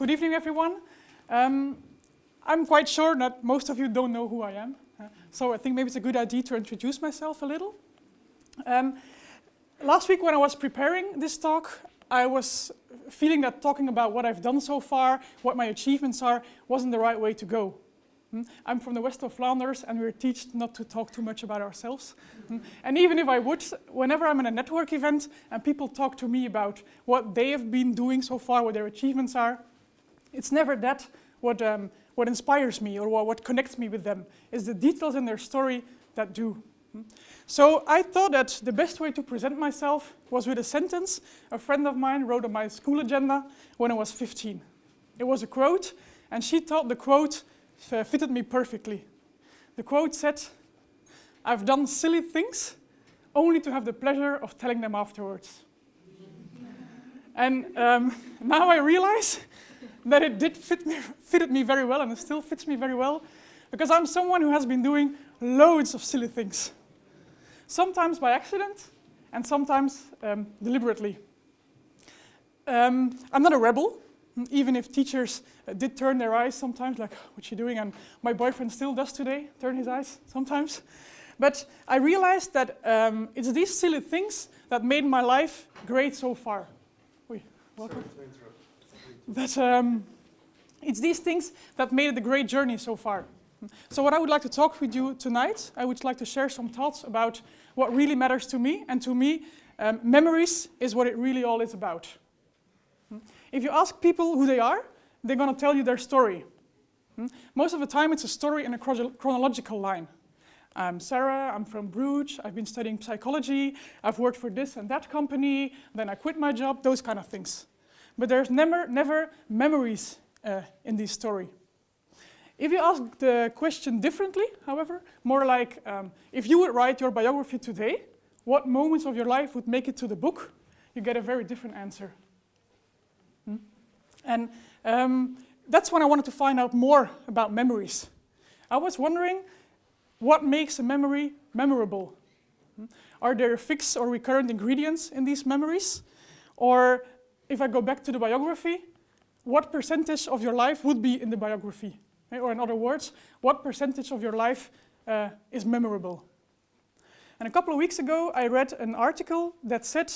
Good evening, everyone. I'm quite sure that most of you don't know who I am, so I think maybe it's a good idea to introduce myself a little. Last week when I was preparing this talk, I was feeling that talking about what I've done so far, what my achievements are, wasn't the right way to go. I'm from the west of Flanders, and we're taught not to talk too much about ourselves. And even if I would, whenever I'm in a network event and people talk to me about what they have been doing so far, what their achievements are, it's never that what inspires me or what connects me with them. It's the details in their story that do. So I thought that the best way to present myself was with a sentence a friend of mine wrote on my school agenda when I was 15. It was a quote, and she thought the quote fitted me perfectly. The quote said, "I've done silly things only to have the pleasure of telling them afterwards." And now I realize that it did fitted me very well, and it still fits me very well, because I'm someone who has been doing loads of silly things. Sometimes by accident, and sometimes deliberately. I'm not a rebel, even if teachers did turn their eyes sometimes, like, what's she doing? And my boyfriend still does today, turn his eyes sometimes. But I realized that it's these silly things that made my life great so far. Welcome. Sorry to interrupt. It's these things that made it a great journey so far. So what I would like to talk with you tonight, I would like to share some thoughts about what really matters to me, and to me, memories is what it really all is about. If you ask people who they are, they're going to tell you their story. Most of the time it's a story in a chronological line. I'm Sarah, I'm from Bruges, I've been studying psychology, I've worked for this and that company, then I quit my job, those kind of things. But there's never memories in this story. If you ask the question differently, however, more like, if you would write your biography today, what moments of your life would make it to the book, you get a very different answer. And that's when I wanted to find out more about memories. I was wondering, what makes a memory memorable? Are there fixed or recurrent ingredients in these memories? Or if I go back to the biography, what percentage of your life would be in the biography? Or in other words, what percentage of your life is memorable? And a couple of weeks ago, I read an article that said,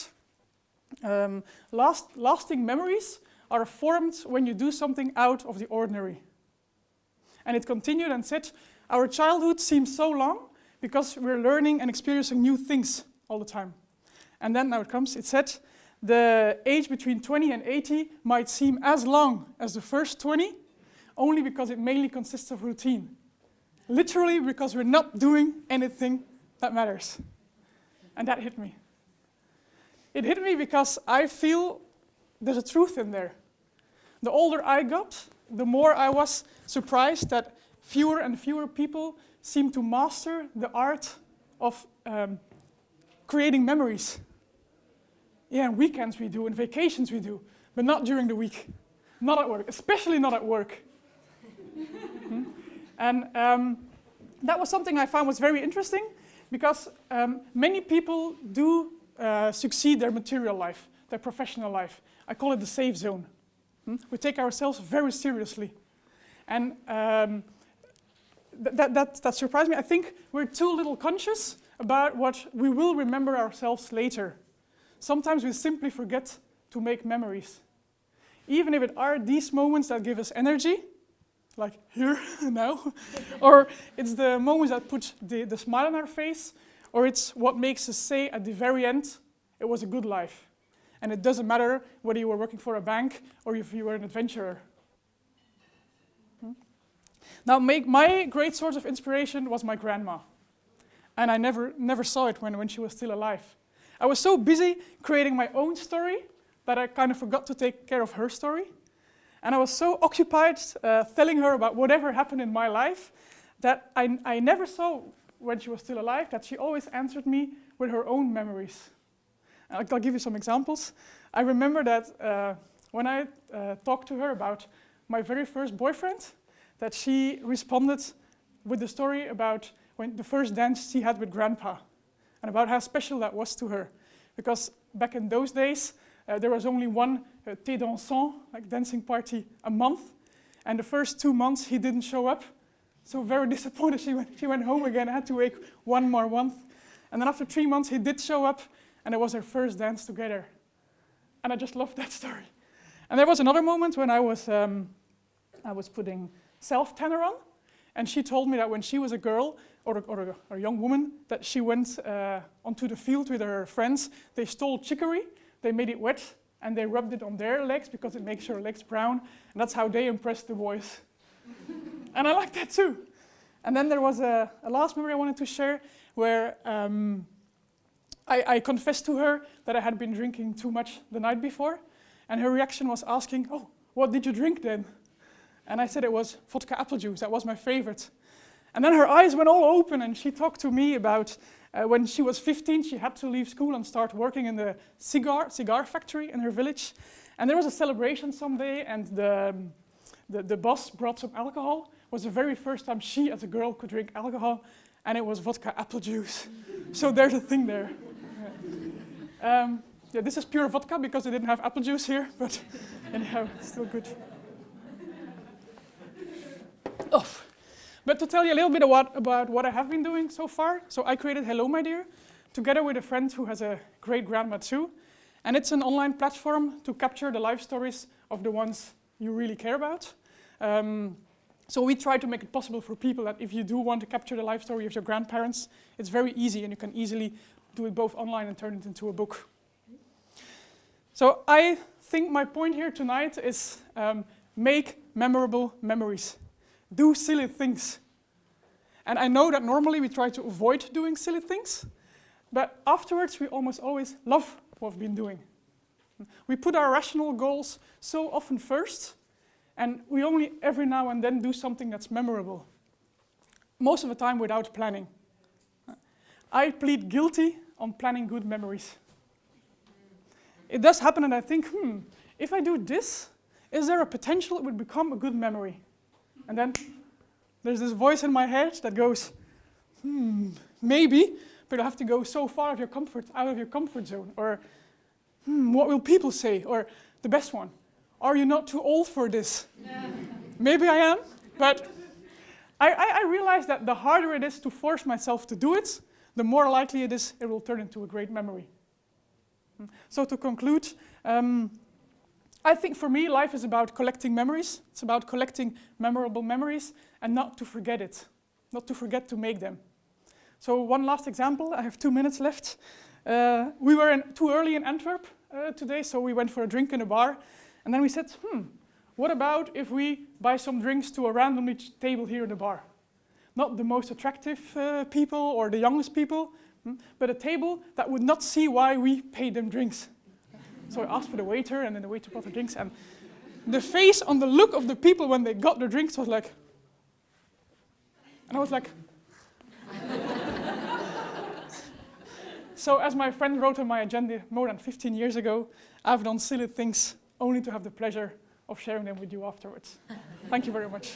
lasting memories are formed when you do something out of the ordinary. And it continued and said, our childhood seems so long because we're learning and experiencing new things all the time. And then now it comes, it said, the age between 20 and 80 might seem as long as the first 20, only because it mainly consists of routine. Literally because we're not doing anything that matters. And that hit me. It hit me because I feel there's a truth in there. The older I got, the more I was surprised that fewer and fewer people seem to master the art of creating memories. Yeah, on weekends we do, and vacations we do, but not during the week. Not at work, especially not at work. And that was something I found was very interesting, because many people do succeed their material life, their professional life. I call it the safe zone. We take ourselves very seriously. And that surprised me. I think we're too little conscious about what we will remember ourselves later. Sometimes we simply forget to make memories. Even if it are these moments that give us energy, like here, now, or it's the moments that put the smile on our face, or it's what makes us say at the very end, it was a good life. And it doesn't matter whether you were working for a bank or if you were an adventurer. Now, my great source of inspiration was my grandma. And I never saw it when she was still alive. I was so busy creating my own story that I kind of forgot to take care of her story. And I was so occupied telling her about whatever happened in my life that I never saw, when she was still alive, that she always answered me with her own memories. And I'll give you some examples. I remember that when I talked to her about my very first boyfriend, that she responded with the story about the first dance she had with Grandpa, and about how special that was to her. Because back in those days, there was only one thé dansant, like dancing party, a month. And the first 2 months he didn't show up. So very disappointed, she went home again, had to wait 1 more month. And then after 3 months he did show up, and it was their first dance together. And I just loved that story. And there was another moment when I was putting self-tanner on, and she told me that when she was a girl, or a young woman, that she went onto the field with her friends. They stole chicory, they made it wet, and they rubbed it on their legs because it makes your legs brown, and that's how they impressed the boys. And I like that too. And then there was a last memory I wanted to share, where I confessed to her that I had been drinking too much the night before, and her reaction was asking, "Oh, what did you drink then?" And I said it was vodka apple juice, that was my favorite. And then her eyes went all open, and she talked to me about when she was 15, she had to leave school and start working in the cigar factory in her village. And there was a celebration someday, and the boss brought some alcohol. It was the very first time she, as a girl, could drink alcohol, and it was vodka apple juice. So there's a thing there. Yeah, this is pure vodka because they didn't have apple juice here, but anyhow, it's still good. Oh. But to tell you a little bit about what I have been doing so far, so I created Hello My Dear, together with a friend who has a great grandma too, and it's an online platform to capture the life stories of the ones you really care about. So we try to make it possible for people that if you do want to capture the life story of your grandparents, it's very easy, and you can easily do it both online and turn it into a book. So I think my point here tonight is make memorable memories. Do silly things. And I know that normally we try to avoid doing silly things, but afterwards we almost always love what we've been doing. We put our rational goals so often first, and we only every now and then do something that's memorable. Most of the time without planning. I plead guilty on planning good memories. It does happen, and I think, if I do this, is there a potential it would become a good memory? And then there's this voice in my head that goes, maybe, but you'll have to go so far out of your comfort zone. Or, what will people say? Or the best one, are you not too old for this? Maybe I am, but I realize that the harder it is to force myself to do it, the more likely it is it will turn into a great memory. So to conclude, I think for me, life is about collecting memories. It's about collecting memorable memories and not to forget it, not to forget to make them. So one last example, I have 2 minutes left. We were too early in Antwerp today, so we went for a drink in a bar. And then we said, what about if we buy some drinks to a random table here in the bar? Not the most attractive people or the youngest people, but a table that would not see why we paid them drinks. So I asked for the waiter, and then the waiter brought the drinks, and the face on the look of the people when they got their drinks was like, and I was like, So as my friend wrote on my agenda more than 15 years ago, I've done silly things only to have the pleasure of sharing them with you afterwards. Thank you very much.